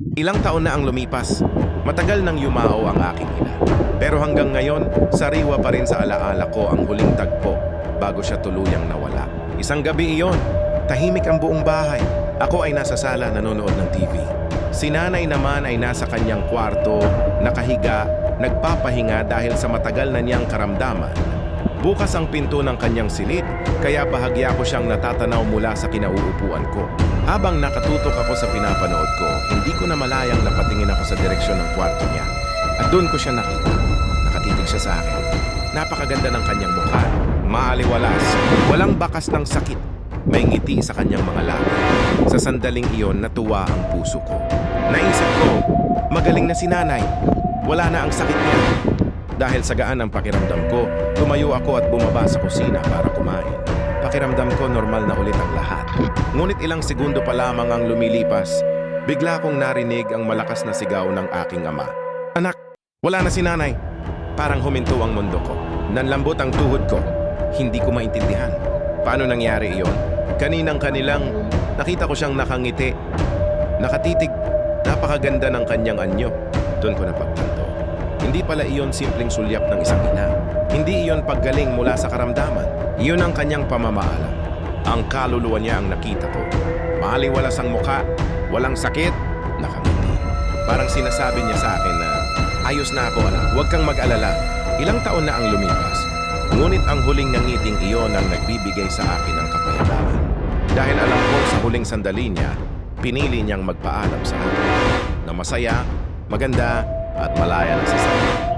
Ilang taon na ang lumipas. Matagal nang yumao ang aking ina. Pero hanggang ngayon, sariwa pa rin sa alaala ko ang huling tagpo bago siya tuluyang nawala. Isang gabi iyon, tahimik ang buong bahay. Ako ay nasa sala nanonood ng TV. Si nanay naman ay nasa kanyang kwarto, nakahiga, nagpapahinga dahil sa matagal na niyang karamdaman. Bukas ang pinto ng kanyang silid, kaya bahagya ko siyang natatanaw mula sa kinauupuan ko. Habang nakatutok ako sa pinapanood ko, hindi ko na malayang napatingin ako sa direksyon ng kwarto niya. At doon ko siya nakita. Nakatitig siya sa akin. Napakaganda ng kanyang mukha. Maaliwalas. Walang bakas ng sakit. May ngiti sa kanyang mga labi. Sa sandaling iyon, natuwa ang puso ko. Naisip ko, magaling na si nanay. Wala na ang sakit niya. Dahil sa gaan ang pakiramdam ko, tumayo ako at bumaba sa kusina para kumain. Pakiramdam ko normal na ulit ang lahat. Ngunit ilang segundo pa lamang ang lumilipas, bigla kong narinig ang malakas na sigaw ng aking ama. Anak, wala na si nanay. Parang huminto ang mundo ko. Nanlambot ang tuhod ko. Hindi ko maintindihan. Paano nangyari iyon? Kanilang-kanilang nakita ko siyang nakangiti. Nakatitig. Napakaganda ng kanyang anyo. Doon ko napagtanto. Hindi pala iyon simpleng sulyap ng isang ina. Hindi iyon paggaling mula sa karamdaman. Iyon ang kanyang pamamaalam. Ang kaluluwa niya ang nakita ko. Maaliwalas ang mukha, walang sakit, nakangiti. Parang sinasabi niya sa akin na, ayos na ako anak, huwag kang mag-alala. Ilang taon na ang lumipas. Ngunit ang huling nangiting iyon ang nagbibigay sa akin ng kapayapaan. Dahil alam ko sa huling sandali niya, pinili niyang magpaalam sa akin. Na masaya, maganda, at malaya na sa sarili.